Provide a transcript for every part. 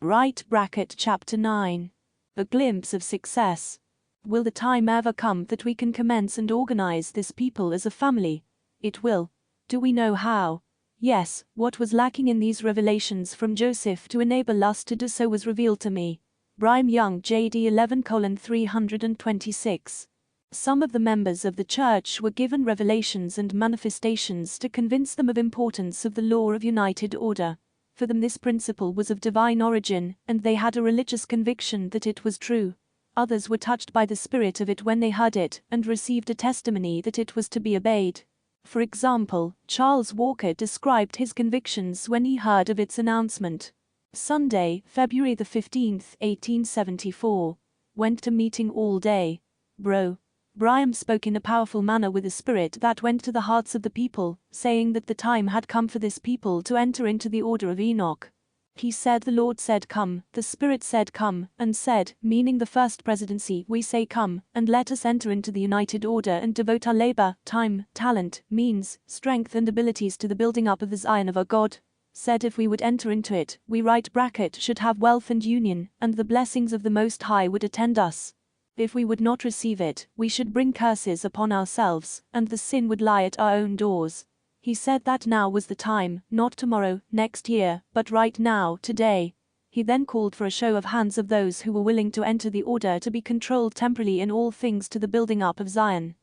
Right bracket chapter 9. A glimpse of success. Will the time ever come that we can commence and organize this people as a family? It will. Do we know how? Yes, what was lacking in these revelations from Joseph to enable us to do so was revealed to me. Brigham Young, JD 11:326. Some of the members of the church were given revelations and manifestations to convince them of importance of the law of united order. For them this principle was of divine origin, and they had a religious conviction that it was true. Others were touched by the spirit of it when they heard it, and received a testimony that it was to be obeyed. For example, Charles Walker described his convictions when he heard of its announcement. Sunday, February the 15th, 1874. Went to meeting all day. Bro. Brigham spoke in a powerful manner with a spirit that went to the hearts of the people, saying that the time had come for this people to enter into the order of Enoch. He said, the Lord said come, the Spirit said come, and said, meaning the first presidency, we say come, and let us enter into the united order and devote our labor, time, talent, means, strength and abilities to the building up of the Zion of our God. Said if we would enter into it, we right bracket should have wealth and union, and the blessings of the Most High would attend us. If we would not receive it, we should bring curses upon ourselves, and the sin would lie at our own doors. He said that now was the time, not tomorrow, next year, but right now, today. He then called for a show of hands of those who were willing to enter the order to be controlled temporarily in all things to the building up of Zion.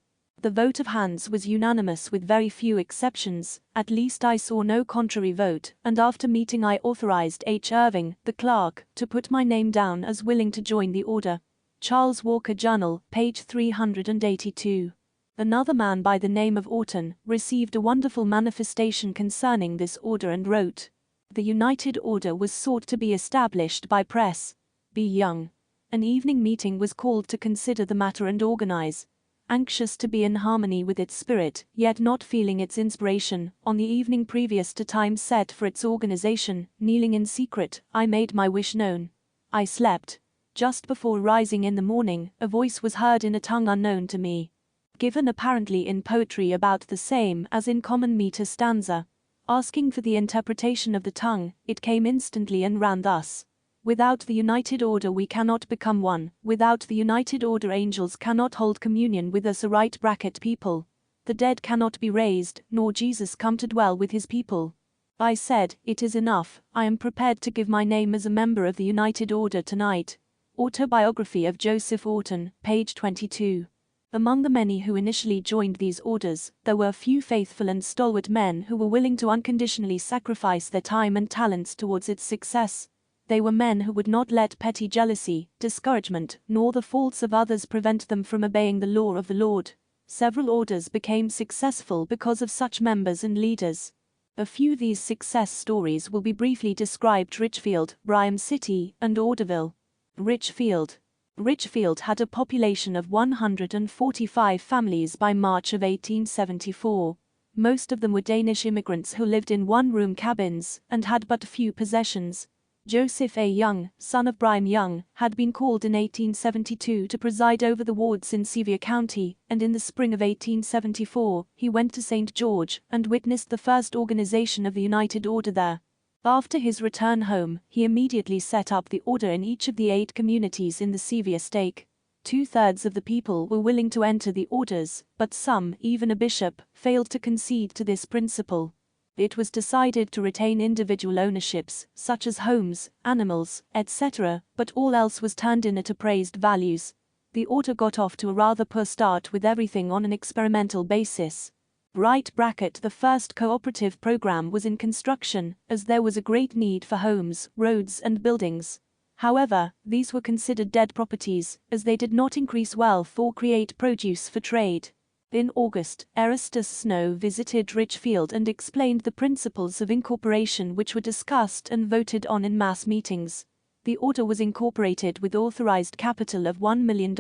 The vote of hands was unanimous with very few exceptions, at least I saw no contrary vote, and after meeting I authorized H. Irving, the clerk, to put my name down as willing to join the order. Charles Walker Journal, page 382. Another man by the name of Orton received a wonderful manifestation concerning this order and wrote, "The United Order was sought to be established by Press B. Young. An evening meeting was called to consider the matter and organize. Anxious to be in harmony with its spirit, yet not feeling its inspiration, on the evening previous to time set for its organization, kneeling in secret, I made my wish known. I slept. Just before rising in the morning, a voice was heard in a tongue unknown to me, given apparently in poetry about the same as in common meter stanza. Asking for the interpretation of the tongue, it came instantly and ran thus. Without the united order we cannot become one, without the united order angels cannot hold communion with us a right bracket people. The dead cannot be raised, nor Jesus come to dwell with his people. I said, it is enough, I am prepared to give my name as a member of the united order tonight. Autobiography of Joseph Orton, page 22. Among the many who initially joined these orders, there were few faithful and stalwart men who were willing to unconditionally sacrifice their time and talents towards its success. They were men who would not let petty jealousy, discouragement, nor the faults of others prevent them from obeying the law of the Lord. Several orders became successful because of such members and leaders. A few of these success stories will be briefly described: Richfield, Bryan City, and Orderville. Richfield. Richfield had a population of 145 families by March of 1874. Most of them were Danish immigrants who lived in one-room cabins and had but few possessions. Joseph A. Young, son of Brigham Young, had been called in 1872 to preside over the wards in Sevier County, and in the spring of 1874 he went to St. George and witnessed the first organization of the United Order there. After his return home, he immediately set up the order in each of the 8 communities in the Sevier stake. 2/3 of the people were willing to enter the orders, but some, even a bishop, failed to concede to this principle. It was decided to retain individual ownerships, such as homes, animals, etc., but all else was turned in at appraised values. The order got off to a rather poor start with everything on an experimental basis. Right bracket the first cooperative program was in construction, as there was a great need for homes, roads and buildings. However, these were considered dead properties, as they did not increase wealth or create produce for trade. In August, Erastus Snow visited Richfield and explained the principles of incorporation which were discussed and voted on in mass meetings. The order was incorporated with authorized capital of $1 million,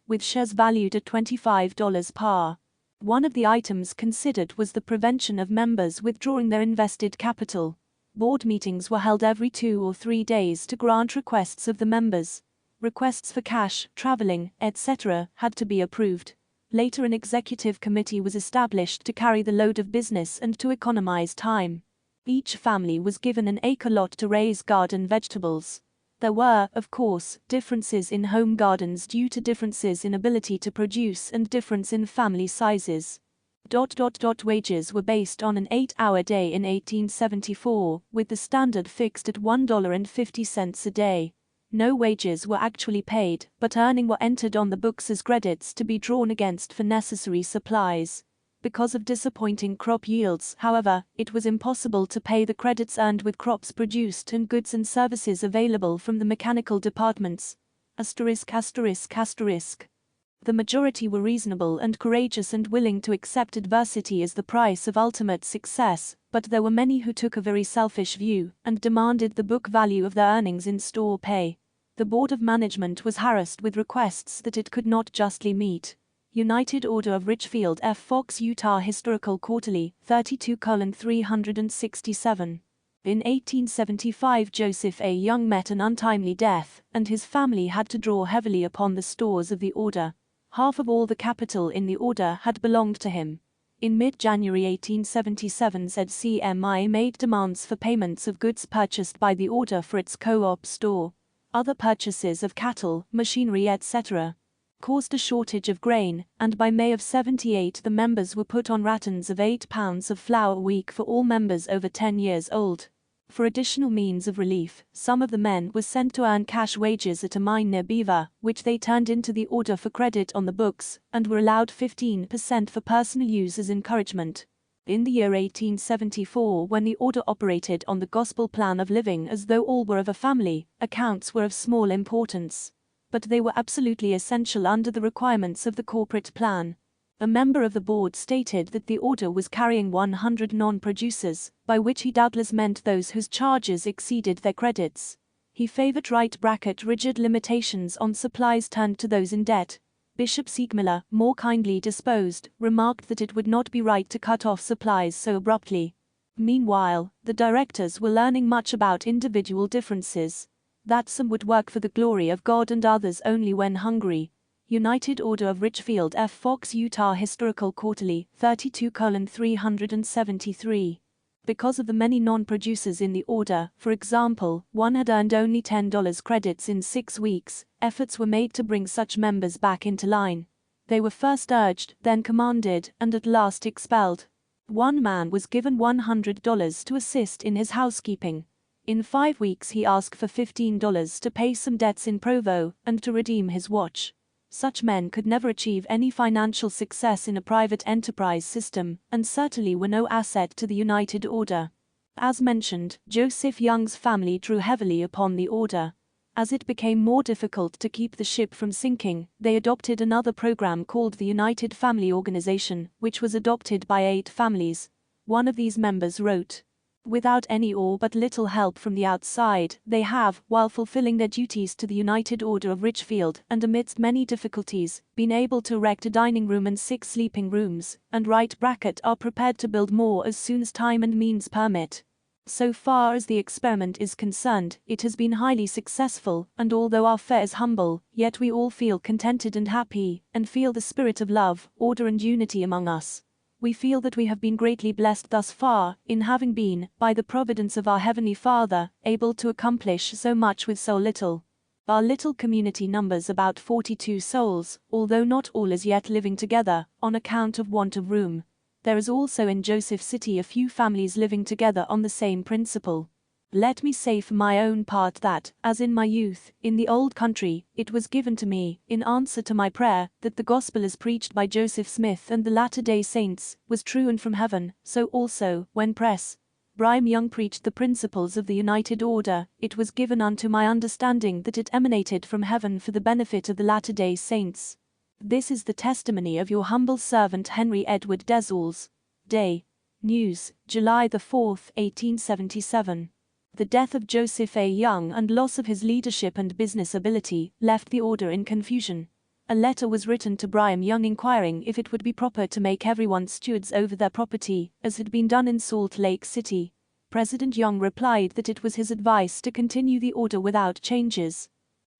with shares valued at $25 par. One of the items considered was the prevention of members withdrawing their invested capital. Board meetings were held every 2 or 3 days to grant requests of the members. Requests for cash, traveling, etc. had to be approved. Later an executive committee was established to carry the load of business and to economize time. Each family was given an acre lot to raise garden vegetables. There were, of course, differences in home gardens due to differences in ability to produce and difference in family sizes. Wages were based on an 8-hour day in 1874, with the standard fixed at $1.50 a day. No wages were actually paid, but earnings were entered on the books as credits to be drawn against for necessary supplies. Because of disappointing crop yields, however, it was impossible to pay the credits earned with crops produced and goods and services available from the mechanical departments. The majority were reasonable and courageous and willing to accept adversity as the price of ultimate success, but there were many who took a very selfish view and demanded the book value of their earnings in store pay. The Board of Management was harassed with requests that it could not justly meet. United Order of Richfield F. Fox, Utah Historical Quarterly, 32:367. In 1875, Joseph A. Young met an untimely death, and his family had to draw heavily upon the stores of the order. Half of all the capital in the order had belonged to him. In mid-January 1877, ZCMI made demands for payments of goods purchased by the order for its co-op store. Other purchases of cattle, machinery, etc. caused a shortage of grain, and by May of 78 the members were put on rations of 8 pounds of flour a week for all members over 10 years old. For additional means of relief, some of the men were sent to earn cash wages at a mine near Beaver, which they turned into the order for credit on the books, and were allowed 15% for personal use as encouragement. In the year 1874, when the order operated on the gospel plan of living as though all were of a family, accounts were of small importance. But they were absolutely essential under the requirements of the corporate plan. A member of the board stated that the order was carrying 100 non-producers, by which he doubtless meant those whose charges exceeded their credits. He favored rigid limitations on supplies turned to those in debt. Bishop Siegmiller, more kindly disposed, remarked that it would not be right to cut off supplies so abruptly. Meanwhile, the directors were learning much about individual differences. That some would work for the glory of God and others only when hungry. United Order of Richfield F. Fox, Utah Historical Quarterly, 32:373. Because of the many non-producers in the order, for example, one had earned only $10 credits in 6 weeks, efforts were made to bring such members back into line. They were first urged, then commanded, and at last expelled. One man was given $100 to assist in his housekeeping. In 5 weeks he asked for $15 to pay some debts in Provo, and to redeem his watch. Such men could never achieve any financial success in a private enterprise system, and certainly were no asset to the United Order. As mentioned, Joseph Young's family drew heavily upon the order. As it became more difficult to keep the ship from sinking, they adopted another program called the United Family Organization, which was adopted by 8 families. One of these members wrote, "Without any or but little help from the outside, they have, while fulfilling their duties to the United Order of Richfield, and amidst many difficulties, been able to erect a dining room and 6 sleeping rooms, and are prepared to build more as soon as time and means permit. So far as the experiment is concerned, it has been highly successful, and although our fare is humble, yet we all feel contented and happy, and feel the spirit of love, order and unity among us. We feel that we have been greatly blessed thus far, in having been, by the providence of our Heavenly Father, able to accomplish so much with so little. Our little community numbers about 42 souls, although not all as yet living together, on account of want of room. There is also in Joseph City a few families living together on the same principle. Let me say for my own part that, as in my youth, in the old country, it was given to me, in answer to my prayer, that the gospel as preached by Joseph Smith and the Latter-day Saints, was true and from heaven, so also, when Brigham Young preached the principles of the United Order, it was given unto my understanding that it emanated from heaven for the benefit of the Latter-day Saints. This is the testimony of your humble servant Henry Edward Desalls. Day. News, July 4, 1877. The death of Joseph A. Young and loss of his leadership and business ability left the order in confusion. A letter was written to Brigham Young inquiring if it would be proper to make everyone stewards over their property, as had been done in Salt Lake City. President Young replied that it was his advice to continue the order without changes.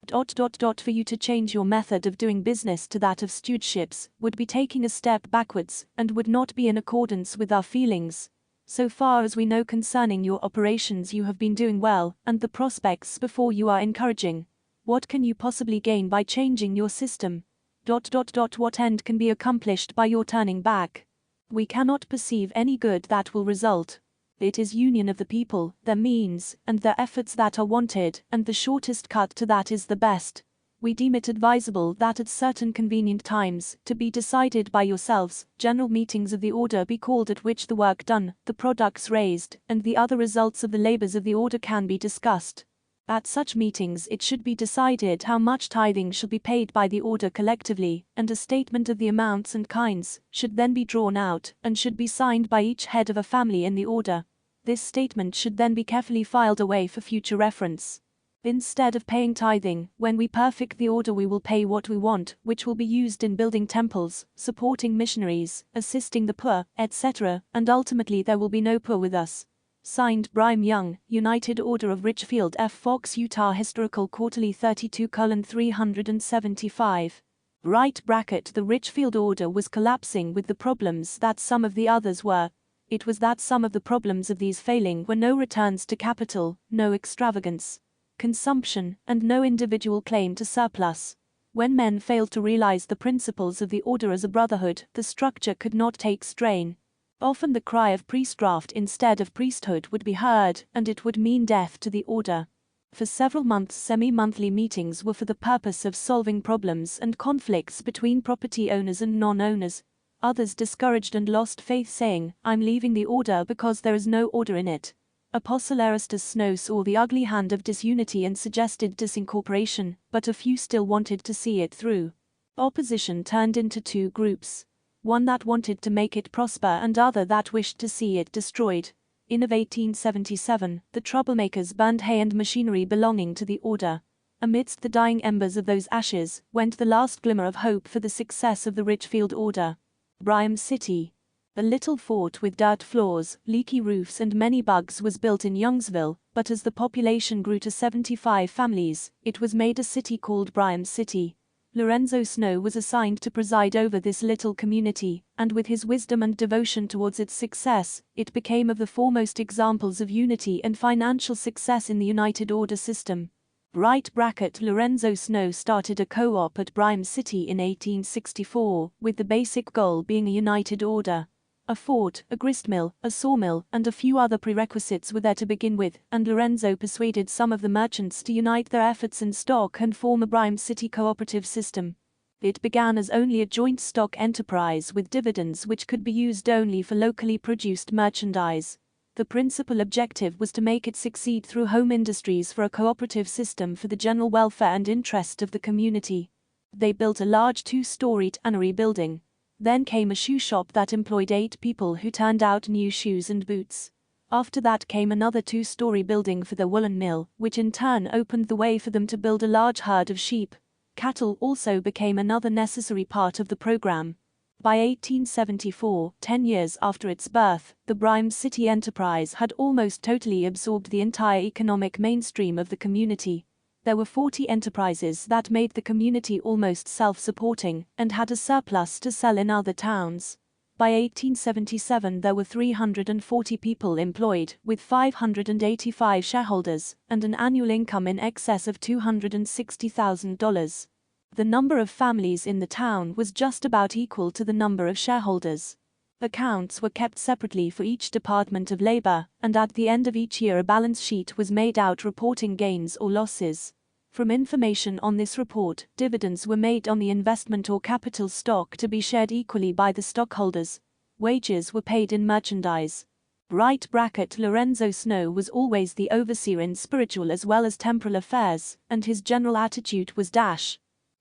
For you to change your method of doing business to that of stewardships would be taking a step backwards and would not be in accordance with our feelings. So far as we know concerning your operations, you have been doing well, and the prospects before you are encouraging. What can you possibly gain by changing your system? What end can be accomplished by your turning back? We cannot perceive any good that will result. It is union of the people, their means, and their efforts that are wanted, and the shortest cut to that is the best. We deem it advisable that at certain convenient times, to be decided by yourselves, general meetings of the order be called, at which the work done, the products raised, and the other results of the labors of the order can be discussed. At such meetings it should be decided how much tithing shall be paid by the order collectively, and a statement of the amounts and kinds should then be drawn out, and should be signed by each head of a family in the order. This statement should then be carefully filed away for future reference. Instead of paying tithing, when we perfect the order we will pay what we want, which will be used in building temples, supporting missionaries, assisting the poor, etc., and ultimately there will be no poor with us. Signed, Brigham Young, United Order of Richfield F. Fox, Utah. Historical Quarterly 32:375. The Richfield Order was collapsing with the problems that some of the others were. It was that some of the problems of these failing were no returns to capital, no extravagance, consumption, and no individual claim to surplus. When men failed to realize the principles of the order as a brotherhood, the structure could not take strain. Often the cry of priestcraft instead of priesthood would be heard, and it would mean death to the order. For several months semi-monthly meetings were for the purpose of solving problems and conflicts between property owners and non-owners. Others discouraged and lost faith, saying, "I'm leaving the order because there is no order in it." Apostle Erastus Snow saw the ugly hand of disunity and suggested disincorporation, but a few still wanted to see it through. Opposition turned into two groups. One that wanted to make it prosper and other that wished to see it destroyed. In 1877, the troublemakers burned hay and machinery belonging to the order. Amidst the dying embers of those ashes went the last glimmer of hope for the success of the Richfield Order. Brigham City. A little fort with dirt floors, leaky roofs and many bugs was built in Youngsville, but as the population grew to 75 families, it was made a city called Brigham City. Lorenzo Snow was assigned to preside over this little community, and with his wisdom and devotion towards its success, it became of the foremost examples of unity and financial success in the United Order system. Lorenzo Snow started a co-op at Brigham City in 1864, with the basic goal being a united order. A fort, a gristmill, a sawmill, and a few other prerequisites were there to begin with, and Lorenzo persuaded some of the merchants to unite their efforts and stock and form a Brigham City cooperative system. It began as only a joint stock enterprise with dividends which could be used only for locally produced merchandise. The principal objective was to make it succeed through home industries for a cooperative system for the general welfare and interest of the community. They built a large 2-story tannery building. Then came a shoe shop that employed 8 people who turned out new shoes and boots. After that came another 2-story building for the woolen mill, which in turn opened the way for them to build a large herd of sheep. Cattle also became another necessary part of the program. By 1874, 10 years after its birth, the Brigham City enterprise had almost totally absorbed the entire economic mainstream of the community. There were 40 enterprises that made the community almost self-supporting, and had a surplus to sell in other towns. By 1877 there were 340 people employed, with 585 shareholders, and an annual income in excess of $260,000. The number of families in the town was just about equal to the number of shareholders. Accounts were kept separately for each department of labor, and at the end of each year a balance sheet was made out reporting gains or losses. From information on this report, dividends were made on the investment or capital stock to be shared equally by the stockholders. Wages were paid in merchandise. Lorenzo Snow was always the overseer in spiritual as well as temporal affairs, and his general attitude was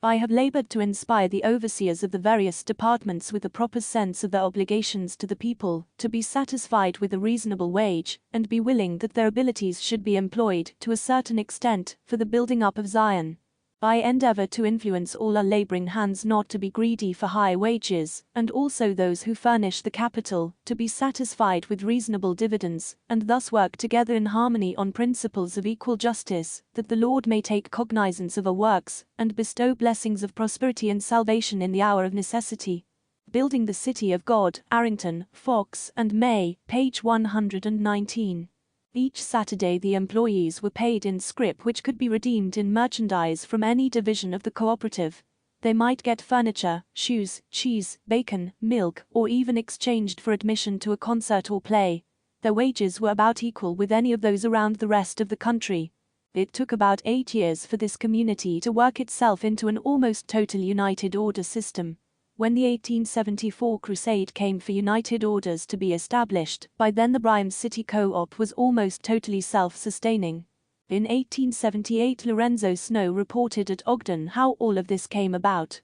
I have labored to inspire the overseers of the various departments with a proper sense of their obligations to the people, to be satisfied with a reasonable wage, and be willing that their abilities should be employed, to a certain extent, for the building up of Zion. I endeavor to influence all our laboring hands not to be greedy for high wages, and also those who furnish the capital, to be satisfied with reasonable dividends, and thus work together in harmony on principles of equal justice, that the Lord may take cognizance of our works, and bestow blessings of prosperity and salvation in the hour of necessity. Building the City of God, Arrington, Fox and May, page 119. Each Saturday the employees were paid in scrip which could be redeemed in merchandise from any division of the cooperative. They might get furniture, shoes, cheese, bacon, milk, or even exchanged for admission to a concert or play. Their wages were about equal with any of those around the rest of the country. It took about 8 years for this community to work itself into an almost total united order system. When the 1874 crusade came for united orders to be established, by then the Bryan City Co-op was almost totally self-sustaining. In 1878 Lorenzo Snow reported at Ogden how all of this came about.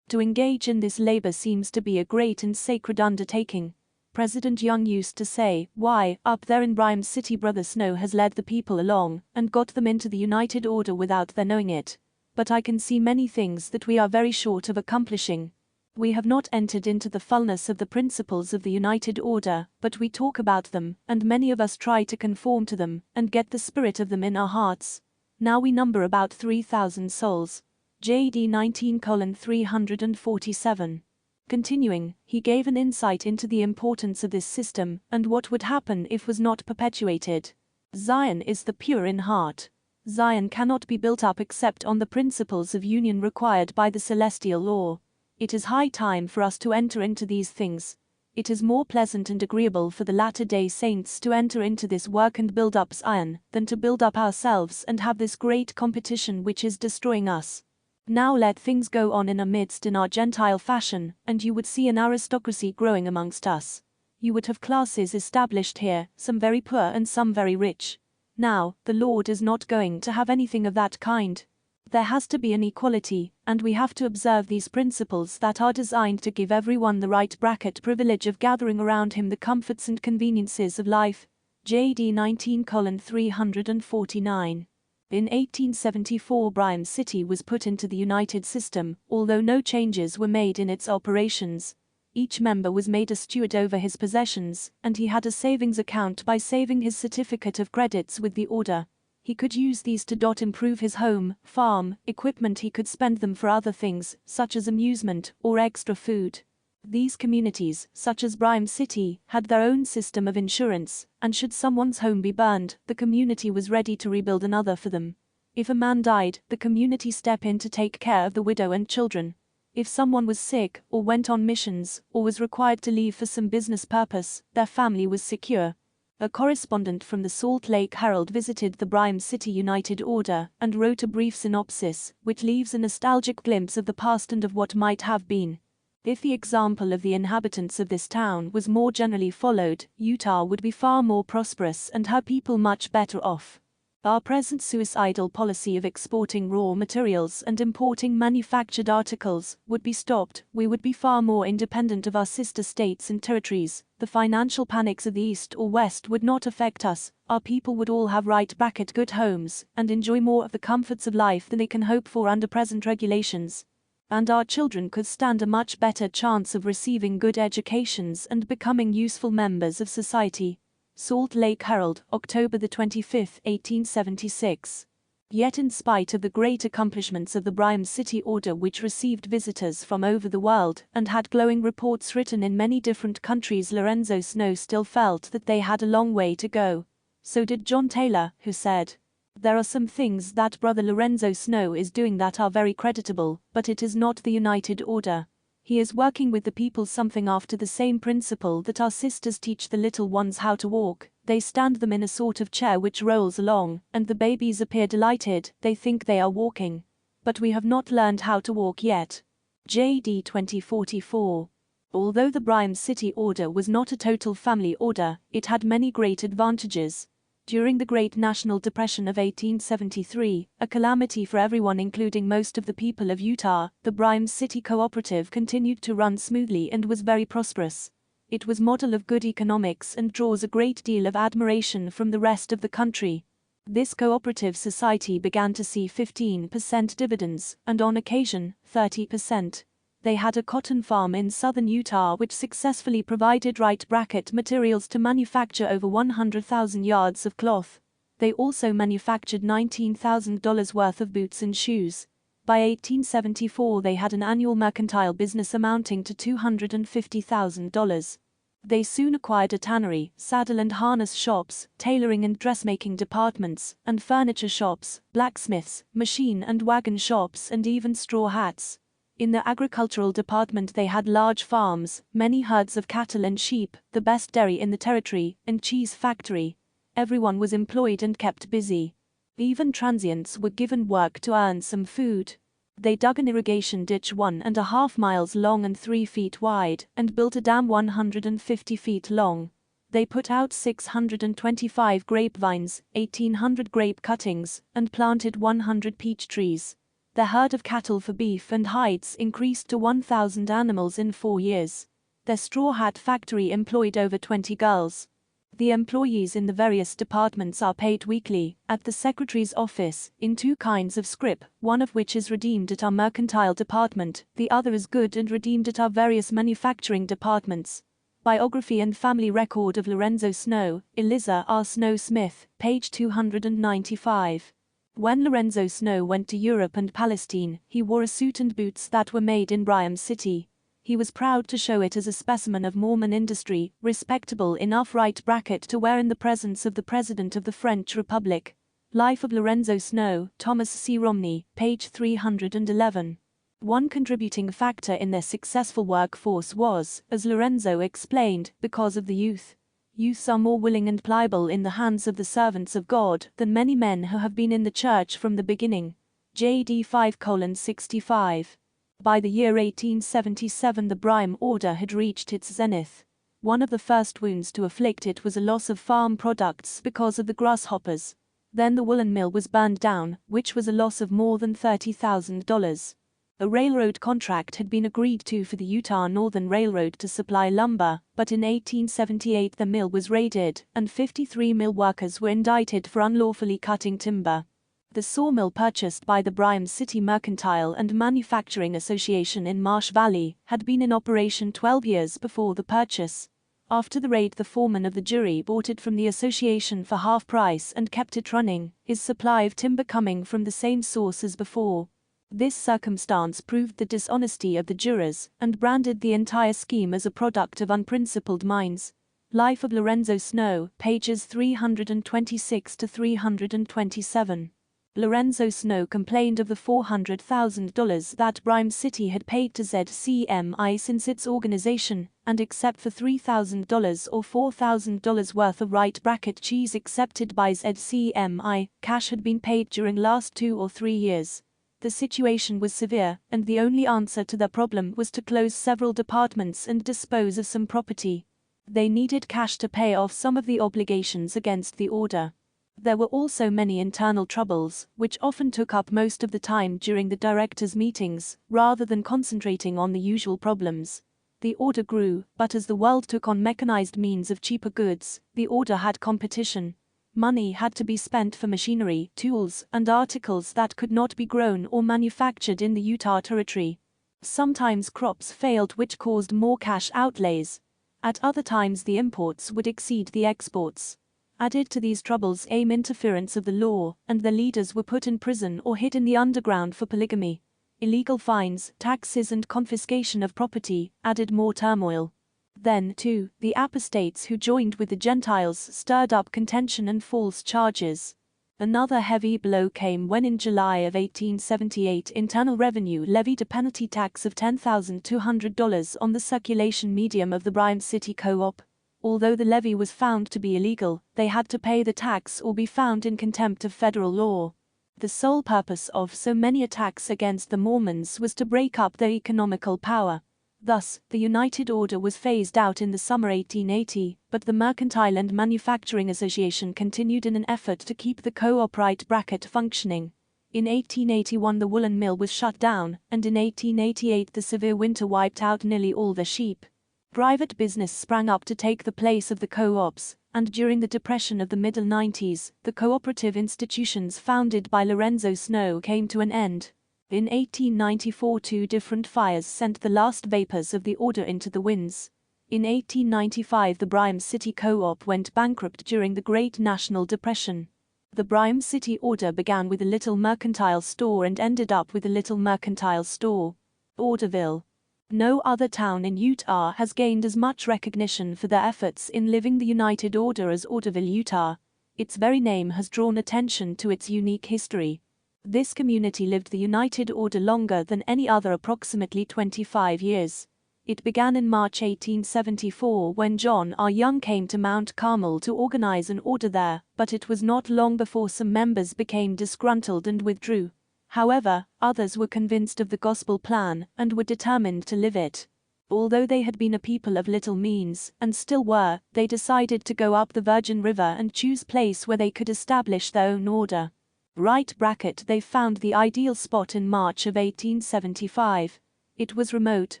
To engage in this labor seems to be a great and sacred undertaking. President Young used to say, "Why, up there in Bryan City Brother Snow has led the people along and got them into the united order without their knowing it. But I can see many things that we are very short of accomplishing. We have not entered into the fullness of the principles of the united order, but we talk about them, and many of us try to conform to them, and get the spirit of them in our hearts. Now we number about 3,000 souls." JD 19:347. Continuing, he gave an insight into the importance of this system, and what would happen if was not perpetuated. Zion is the pure in heart. Zion cannot be built up except on the principles of union required by the celestial law. It is high time for us to enter into these things. It is more pleasant and agreeable for the latter-day saints to enter into this work and build up Zion, than to build up ourselves and have this great competition which is destroying us. Now let things go on in our midst in our Gentile fashion, and you would see an aristocracy growing amongst us. You would have classes established here, some very poor and some very rich. Now, the Lord is not going to have anything of that kind. There has to be an equality, and we have to observe these principles that are designed to give everyone the right bracket privilege of gathering around him the comforts and conveniences of life. JD 19:349. In 1874 Bryan City was put into the united system, although no changes were made in its operations. Each member was made a steward over his possessions, and he had a savings account by saving his certificate of credits with the order. He could use these to improve his home, farm, equipment. He could spend them for other things, such as amusement or extra food. These communities, such as Bryan City, had their own system of insurance, and should someone's home be burned, the community was ready to rebuild another for them. If a man died, the community stepped in to take care of the widow and children. If someone was sick, or went on missions, or was required to leave for some business purpose, their family was secure. A correspondent from the Salt Lake Herald visited the Bryan City United Order and wrote a brief synopsis, which leaves a nostalgic glimpse of the past and of what might have been. If the example of the inhabitants of this town was more generally followed, Utah would be far more prosperous and her people much better off. Our present suicidal policy of exporting raw materials and importing manufactured articles would be stopped. We would be far more independent of our sister states and territories. The financial panics of the East or West would not affect us. Our people would all have right bracket good homes and enjoy more of the comforts of life than they can hope for under present regulations. And our children could stand a much better chance of receiving good educations and becoming useful members of society. Salt Lake Herald, October 25, 1876. Yet in spite of the great accomplishments of the Bryan City Order, which received visitors from over the world and had glowing reports written in many different countries, Lorenzo Snow still felt that they had a long way to go. So did John Taylor, who said, "There are some things that Brother Lorenzo Snow is doing that are very creditable, but it is not the United Order. He is working with the people something after the same principle that our sisters teach the little ones how to walk. They stand them in a sort of chair which rolls along, and the babies appear delighted. They think they are walking. But we have not learned how to walk yet." JD 2044. Although the Bryan City Order was not a total family order, it had many great advantages. During the Great National Depression of 1873, a calamity for everyone including most of the people of Utah, the Bryan City Cooperative continued to run smoothly and was very prosperous. It was model of good economics and draws a great deal of admiration from the rest of the country. This cooperative society began to see 15% dividends, and on occasion, 30%. They had a cotton farm in southern Utah which successfully provided right bracket materials to manufacture over 100,000 yards of cloth. They also manufactured $19,000 worth of boots and shoes. By 1874 they had an annual mercantile business amounting to $250,000. They soon acquired a tannery, saddle and harness shops, tailoring and dressmaking departments, and furniture shops, blacksmiths, machine and wagon shops, and even straw hats. In the agricultural department they had large farms, many herds of cattle and sheep, the best dairy in the territory, and cheese factory. Everyone was employed and kept busy. Even transients were given work to earn some food. They dug an irrigation ditch 1.5 miles long and 3 feet wide, and built a dam 150 feet long. They put out 625 grapevines, 1,800 grape cuttings, and planted 100 peach trees. The herd of cattle for beef and hides increased to 1,000 animals in 4 years. Their straw hat factory employed over 20 girls. The employees in the various departments are paid weekly, at the secretary's office, in 2 kinds of scrip, one of which is redeemed at our mercantile department, the other is good and redeemed at our various manufacturing departments. Biography and Family Record of Lorenzo Snow, Eliza R. Snow Smith, page 295. When Lorenzo Snow went to Europe and Palestine, he wore a suit and boots that were made in Bryan City. He was proud to show it as a specimen of Mormon industry, respectable enough right bracket to wear in the presence of the President of the French Republic. Life of Lorenzo Snow, Thomas C. Romney, page 311. One contributing factor in their successful workforce was, as Lorenzo explained, because of the youth. Youths are more willing and pliable in the hands of the servants of God than many men who have been in the church from the beginning. JD 5:65. By the year 1877 the Bryan order had reached its zenith. One of the first wounds to afflict it was a loss of farm products because of the grasshoppers. Then the woolen mill was burned down, which was a loss of more than $30,000. A railroad contract had been agreed to for the Utah Northern Railroad to supply lumber, but in 1878 the mill was raided, and 53 mill workers were indicted for unlawfully cutting timber. The sawmill purchased by the Bryan City Mercantile and Manufacturing Association in Marsh Valley had been in operation 12 years before the purchase. After the raid the foreman of the jury bought it from the association for half price and kept it running, his supply of timber coming from the same source as before. This circumstance proved the dishonesty of the jurors and branded the entire scheme as a product of unprincipled minds. Life of Lorenzo Snow, pages 326 to 327. Lorenzo Snow complained of the $400,000 that Bryan City had paid to ZCMI since its organization, and except for $3,000 or $4,000 worth of right bracket cheese accepted by ZCMI, cash had been paid during last 2 or 3 years. The situation was severe, and the only answer to their problem was to close several departments and dispose of some property. They needed cash to pay off some of the obligations against the order. There were also many internal troubles, which often took up most of the time during the directors' meetings, rather than concentrating on the usual problems. The order grew, but as the world took on mechanized means of cheaper goods, the order had competition. Money had to be spent for machinery, tools, and articles that could not be grown or manufactured in the Utah Territory. Sometimes crops failed, which caused more cash outlays. At other times the imports would exceed the exports. Added to these troubles came interference of the law, and the leaders were put in prison or hid in the underground for polygamy. Illegal fines, taxes and confiscation of property added more turmoil. Then, too, the apostates who joined with the Gentiles stirred up contention and false charges. Another heavy blow came when in July of 1878 Internal Revenue levied a penalty tax of $10,200 on the circulation medium of the Bryan City Co-op. Although the levy was found to be illegal, they had to pay the tax or be found in contempt of federal law. The sole purpose of so many attacks against the Mormons was to break up their economical power. Thus, the United Order was phased out in the summer 1880, but the Mercantile and Manufacturing Association continued in an effort to keep the co-op right bracket functioning. In 1881 the woolen mill was shut down, and in 1888 the severe winter wiped out nearly all the sheep. Private business sprang up to take the place of the co-ops, and during the Depression of the middle 90s, the cooperative institutions founded by Lorenzo Snow came to an end. In 1894 2 different fires sent the last vapors of the order into the winds. In 1895 the Bryan City Co-op went bankrupt during the Great National Depression. The Bryan City Order began with a little mercantile store and ended up with a little mercantile store. Orderville. No other town in Utah has gained as much recognition for their efforts in living the United Order as Orderville, Utah. Its very name has drawn attention to its unique history. This community lived the United Order longer than any other, approximately 25 years. It began in March 1874 when John R. Young came to Mount Carmel to organize an order there, but it was not long before some members became disgruntled and withdrew. However, others were convinced of the gospel plan and were determined to live it. Although they had been a people of little means, and still were, they decided to go up the Virgin River and choose a place where they could establish their own order. They found the ideal spot in March of 1875. It was remote,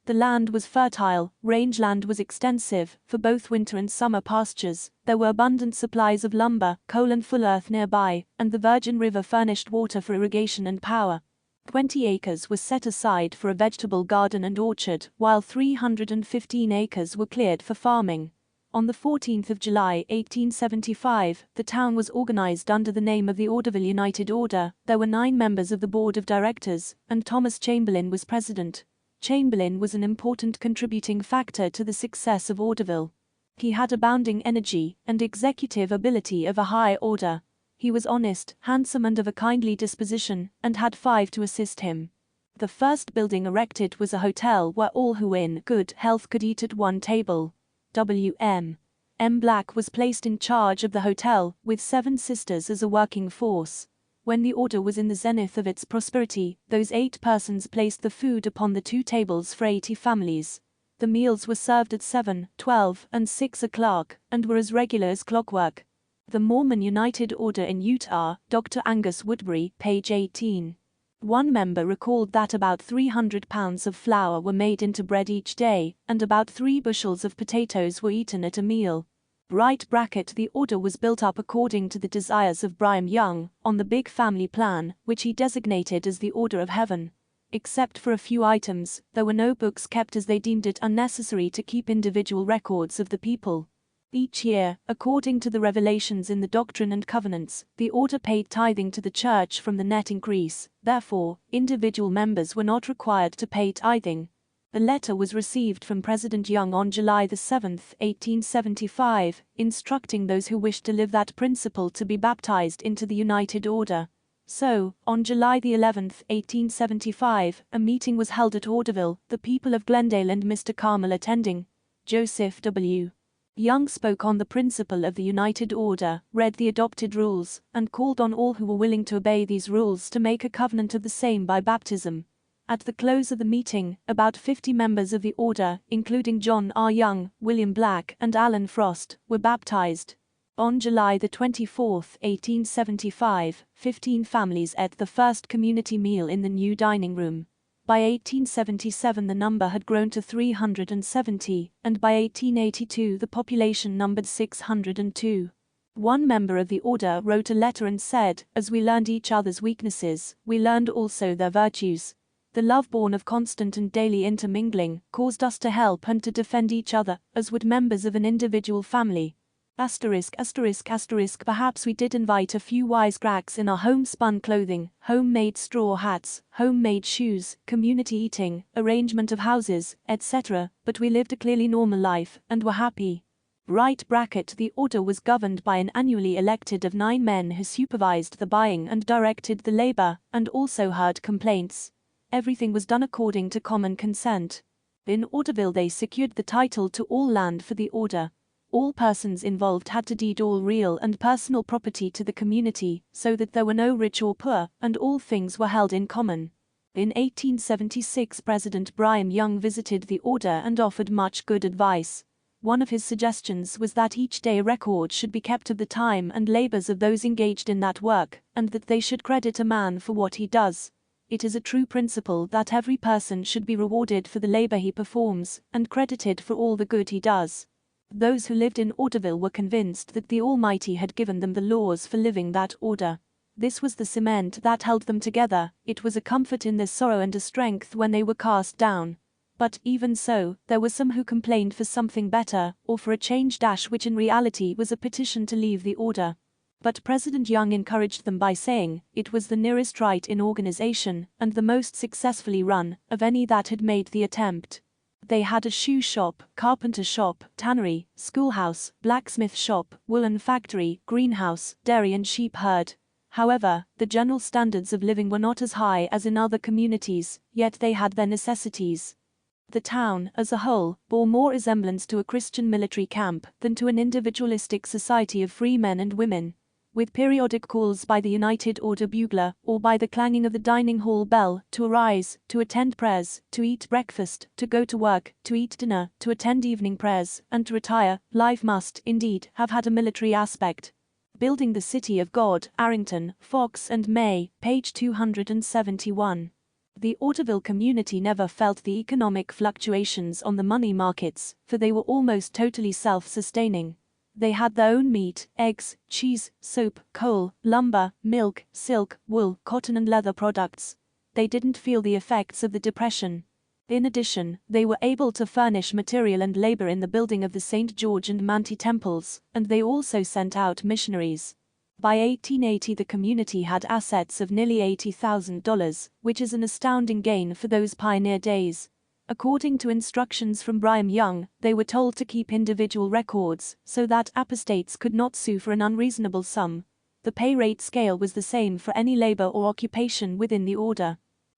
the land was fertile, rangeland was extensive, for both winter and summer pastures, there were abundant supplies of lumber, coal and full earth nearby, and the Virgin River furnished water for irrigation and power. 20 acres was set aside for a vegetable garden and orchard, while 315 acres were cleared for farming. On the 14th of July 1875, the town was organized under the name of the Orderville United Order. There were 9 members of the board of directors, and Thomas Chamberlain was president. Chamberlain was an important contributing factor to the success of Orderville. He had abounding energy and executive ability of a high order. He was honest, handsome and of a kindly disposition, and had 5 to assist him. The first building erected was a hotel where all who were in good health could eat at one table. W.M. Black was placed in charge of the hotel, with 7 sisters as a working force. When the order was in the zenith of its prosperity, those 8 persons placed the food upon the 2 tables for 80 families. The meals were served at 7, 12, and 6 o'clock, and were as regular as clockwork. The Mormon United Order in Utah, Dr. Angus Woodbury, page 18. One member recalled that about 300 pounds of flour were made into bread each day, and about 3 bushels of potatoes were eaten at a meal. The order was built up according to the desires of Brigham Young, on the big family plan, which he designated as the Order of Heaven. Except for a few items, there were no books kept as they deemed it unnecessary to keep individual records of the people. Each year, according to the revelations in the Doctrine and Covenants, the order paid tithing to the church from the net increase. Therefore, individual members were not required to pay tithing. A letter was received from President Young on July 7, 1875, instructing those who wished to live that principle to be baptized into the United Order. So, on July 11, 1875, a meeting was held at Orderville, the people of Glendale and Mr. Carmel attending. Joseph W. Young spoke on the principle of the United Order, read the adopted rules, and called on all who were willing to obey these rules to make a covenant of the same by baptism. At the close of the meeting, about 50 members of the order, including John R. Young, William Black, and Allen Frost, were baptized. On July 24, 1875, 15 families ate the first community meal in the new dining room. By 1877 the number had grown to 370, and by 1882 the population numbered 602. One member of the order wrote a letter and said, "As we learned each other's weaknesses, we learned also their virtues. The love born of constant and daily intermingling caused us to help and to defend each other, as would members of an individual family." Perhaps we did invite a few wisecracks in our homespun clothing, homemade straw hats, homemade shoes, community eating, arrangement of houses, etc., but we lived a clearly normal life, and were happy. The order was governed by an annually elected of 9 men who supervised the buying and directed the labor, and also heard complaints. Everything was done according to common consent. In Orderville they secured the title to all land for the order. All persons involved had to deed all real and personal property to the community, so that there were no rich or poor, and all things were held in common. In 1876 President Brigham Young visited the order and offered much good advice. One of his suggestions was that each day a record should be kept of the time and labors of those engaged in that work, and that they should credit a man for what he does. It is a true principle that every person should be rewarded for the labor he performs, and credited for all the good he does. Those who lived in Orderville were convinced that the Almighty had given them the laws for living that order. This was the cement that held them together, it was a comfort in their sorrow and a strength when they were cast down. But, even so, there were some who complained for something better, or for a change which in reality was a petition to leave the order. But President Young encouraged them by saying it was the nearest right in organization and the most successfully run of any that had made the attempt. They had a shoe shop, carpenter shop, tannery, schoolhouse, blacksmith shop, woolen factory, greenhouse, dairy and sheep herd. However, the general standards of living were not as high as in other communities, yet they had their necessities. The town, as a whole, bore more resemblance to a Christian military camp than to an individualistic society of free men and women. With periodic calls by the United Order bugler, or by the clanging of the dining hall bell, to arise, to attend prayers, to eat breakfast, to go to work, to eat dinner, to attend evening prayers, and to retire, life must, indeed, have had a military aspect. Building the City of God, Arrington, Fox and May, page 271. The Orderville community never felt the economic fluctuations on the money markets, for they were almost totally self-sustaining. They had their own meat, eggs, cheese, soap, coal, lumber, milk, silk, wool, cotton and leather products. They didn't feel the effects of the Depression. In addition, they were able to furnish material and labor in the building of the St. George and Manti temples, and they also sent out missionaries. By 1880 the community had assets of nearly $80,000, which is an astounding gain for those pioneer days. According to instructions from Brigham Young, they were told to keep individual records, so that apostates could not sue for an unreasonable sum. The pay rate scale was the same for any labor or occupation within the order.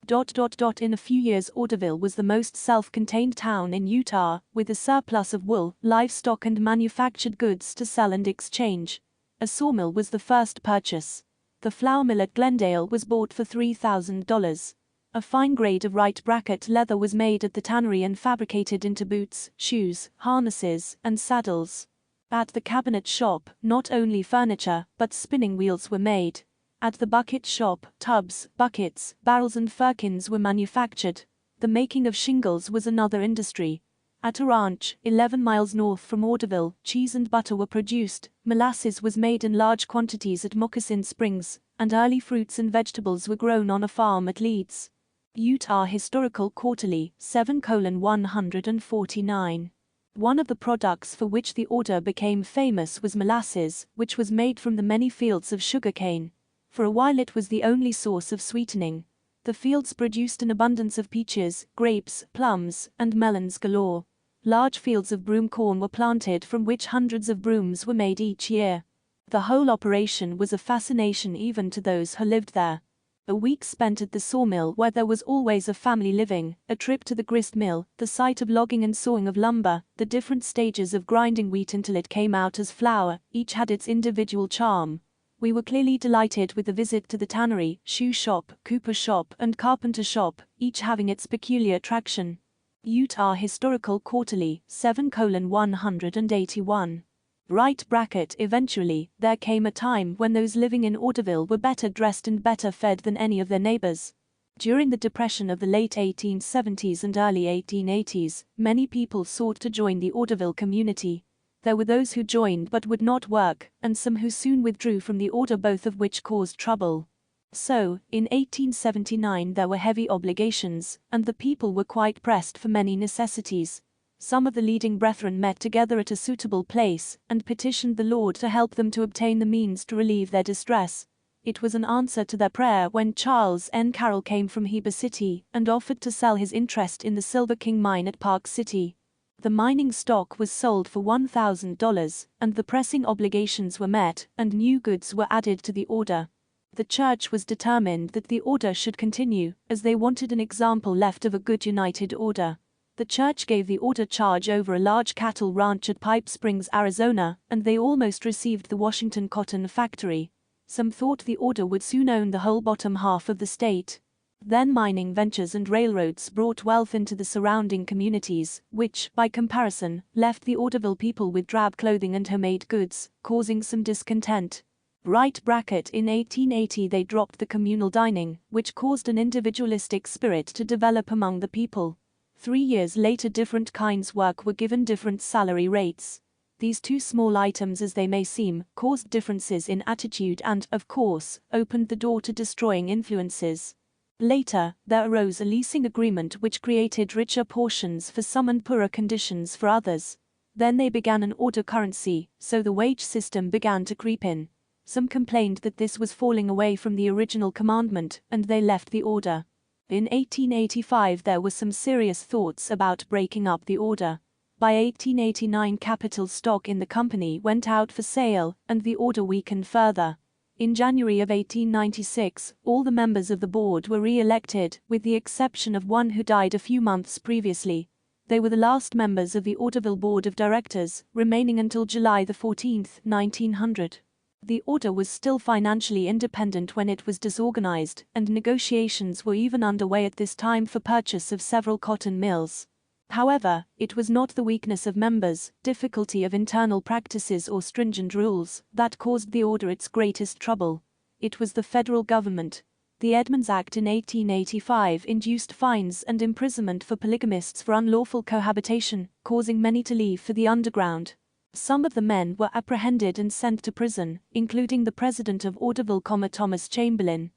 In a few years Orderville was the most self-contained town in Utah, with a surplus of wool, livestock and manufactured goods to sell and exchange. A sawmill was the first purchase. The flour mill at Glendale was bought for $3,000. A fine grade of right bracket leather was made at the tannery and fabricated into boots, shoes, harnesses, and saddles. At the cabinet shop, not only furniture, but spinning wheels were made. At the bucket shop, tubs, buckets, barrels and firkins were manufactured. The making of shingles was another industry. At a ranch, 11 miles north from Orderville, cheese and butter were produced, molasses was made in large quantities at Moccasin Springs, and early fruits and vegetables were grown on a farm at Leeds. Utah Historical Quarterly, 7:149. One of the products for which the order became famous was molasses, which was made from the many fields of sugarcane. For a while it was the only source of sweetening. The fields produced an abundance of peaches, grapes, plums, and melons galore. Large fields of broom corn were planted from which hundreds of brooms were made each year. The whole operation was a fascination even to those who lived there. A week spent at the sawmill where there was always a family living, a trip to the grist mill, the sight of logging and sawing of lumber, the different stages of grinding wheat until it came out as flour, each had its individual charm. We were clearly delighted with the visit to the tannery, shoe shop, cooper shop, and carpenter shop, each having its peculiar attraction. Utah Historical Quarterly, 7:181. Right bracket. Eventually, there came a time when those living in Orderville were better dressed and better fed than any of their neighbors. During the Depression of the late 1870s and early 1880s, many people sought to join the Orderville community. There were those who joined but would not work, and some who soon withdrew from the order, both of which caused trouble. So, in 1879 there were heavy obligations, and the people were quite pressed for many necessities. Some of the leading brethren met together at a suitable place, and petitioned the Lord to help them to obtain the means to relieve their distress. It was an answer to their prayer when Charles N. Carroll came from Heber City, and offered to sell his interest in the Silver King mine at Park City. The mining stock was sold for $1,000, and the pressing obligations were met, and new goods were added to the order. The church was determined that the order should continue, as they wanted an example left of a good united order. The church gave the order charge over a large cattle ranch at Pipe Springs, Arizona, and they almost received the Washington cotton factory. Some thought the order would soon own the whole bottom half of the state. Then mining ventures and railroads brought wealth into the surrounding communities, which, by comparison, left the Orderville people with drab clothing and homemade goods, causing some discontent. Right bracket. In 1880 they dropped the communal dining, which caused an individualistic spirit to develop among the people. 3 years later different kinds work were given different salary rates. These two small items, as they may seem, caused differences in attitude and, of course, opened the door to destroying influences. Later, there arose a leasing agreement which created richer portions for some and poorer conditions for others. Then they began an order currency, so the wage system began to creep in. Some complained that this was falling away from the original commandment, and they left the order. In 1885 there were some serious thoughts about breaking up the order. By 1889 capital stock in the company went out for sale, and the order weakened further. In January of 1896, all the members of the board were re-elected, with the exception of one who died a few months previously. They were the last members of the Orderville Board of Directors, remaining until July 14, 1900. The order was still financially independent when it was disorganized, and negotiations were even underway at this time for purchase of several cotton mills. However, it was not the weakness of members, difficulty of internal practices or stringent rules that caused the order its greatest trouble. It was the federal government. The Edmunds Act in 1885 induced fines and imprisonment for polygamists for unlawful cohabitation, causing many to leave for the underground. Some of the men were apprehended and sent to prison, including the president of Orderville, Thomas Chamberlain.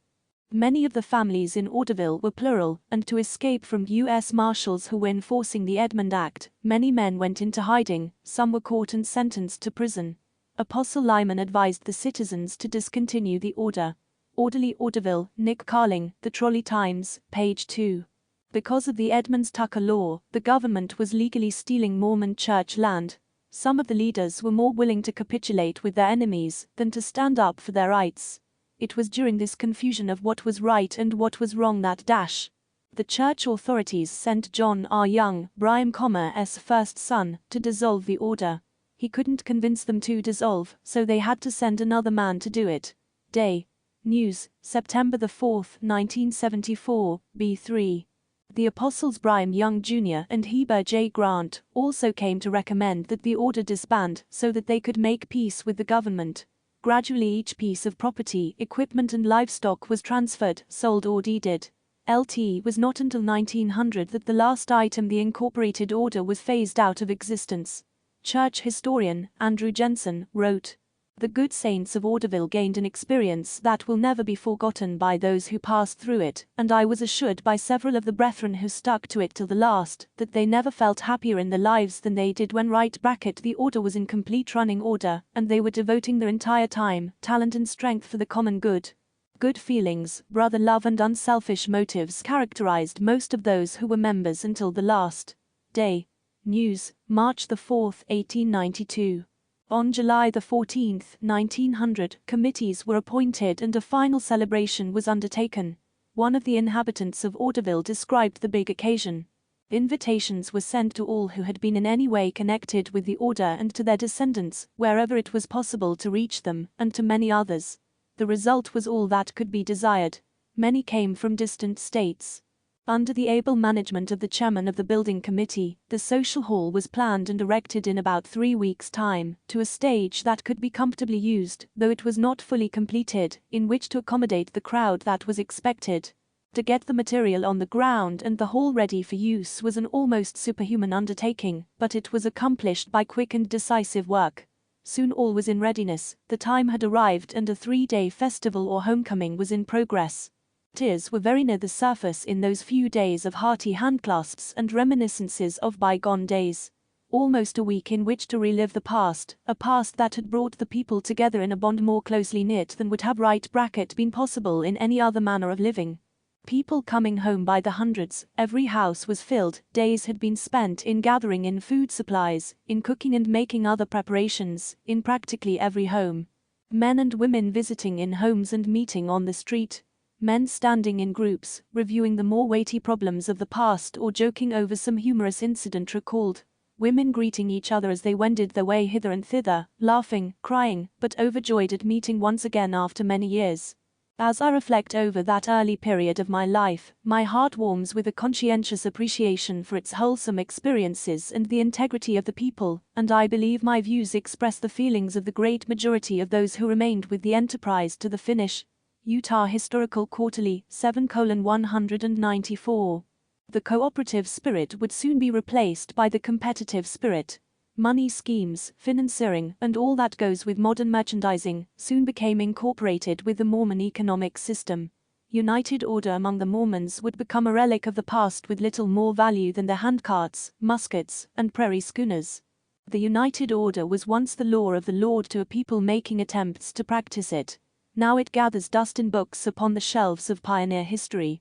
Many of the families in Orderville were plural, and to escape from U.S. Marshals who were enforcing the Edmund Act, many men went into hiding, some were caught and sentenced to prison. Apostle Lyman advised the citizens to discontinue the order. Orderly Orderville, Nick Carling, The Trolley Times, page 2. Because of the Edmunds-Tucker law, the government was legally stealing Mormon church land. Some of the leaders were more willing to capitulate with their enemies than to stand up for their rights. It was during this confusion of what was right and what was wrong that the church authorities sent John R. Young, Brian Commer's first son, to dissolve the order. He couldn't convince them to dissolve, so they had to send another man to do it. Day. News, September 4, 1974, B3. The apostles Brigham Young Jr. and Heber J. Grant also came to recommend that the order disband so that they could make peace with the government. Gradually each piece of property, equipment and livestock was transferred, sold or deeded. It was not until 1900 that the last item, the incorporated order, was phased out of existence. Church historian Andrew Jensen wrote, "The good saints of Orderville gained an experience that will never be forgotten by those who passed through it, and I was assured by several of the brethren who stuck to it till the last, that they never felt happier in their lives than they did when the order was in complete running order, and they were devoting their entire time, talent and strength for the common good. Good feelings, brother love and unselfish motives characterized most of those who were members until the last day." News, March 4, 1892. On July 14, 1900, committees were appointed and a final celebration was undertaken. One of the inhabitants of Orderville described the big occasion. Invitations were sent to all who had been in any way connected with the order and to their descendants, wherever it was possible to reach them, and to many others. The result was all that could be desired. Many came from distant states. Under the able management of the chairman of the building committee, the social hall was planned and erected in about 3 weeks' time, to a stage that could be comfortably used, though it was not fully completed, in which to accommodate the crowd that was expected. To get the material on the ground and the hall ready for use was an almost superhuman undertaking, but it was accomplished by quick and decisive work. Soon all was in readiness, the time had arrived and a 3-day festival or homecoming was in progress. Tears were very near the surface in those few days of hearty handclasps and reminiscences of bygone days. Almost a week in which to relive the past, a past that had brought the people together in a bond more closely knit than would have been possible in any other manner of living. People coming home by the hundreds, every house was filled, days had been spent in gathering in food supplies, in cooking and making other preparations, in practically every home. Men and women visiting in homes and meeting on the street. Men standing in groups, reviewing the more weighty problems of the past or joking over some humorous incident recalled. Women greeting each other as they wended their way hither and thither, laughing, crying, but overjoyed at meeting once again after many years. As I reflect over that early period of my life, my heart warms with a conscientious appreciation for its wholesome experiences and the integrity of the people, and I believe my views express the feelings of the great majority of those who remained with the enterprise to the finish. Utah Historical Quarterly, 7:194. The cooperative spirit would soon be replaced by the competitive spirit. Money schemes, financiering, and all that goes with modern merchandising soon became incorporated with the Mormon economic system. United order among the Mormons would become a relic of the past with little more value than their handcarts, muskets, and prairie schooners. The United Order was once the law of the Lord to a people making attempts to practice it. Now it gathers dust in books upon the shelves of pioneer history.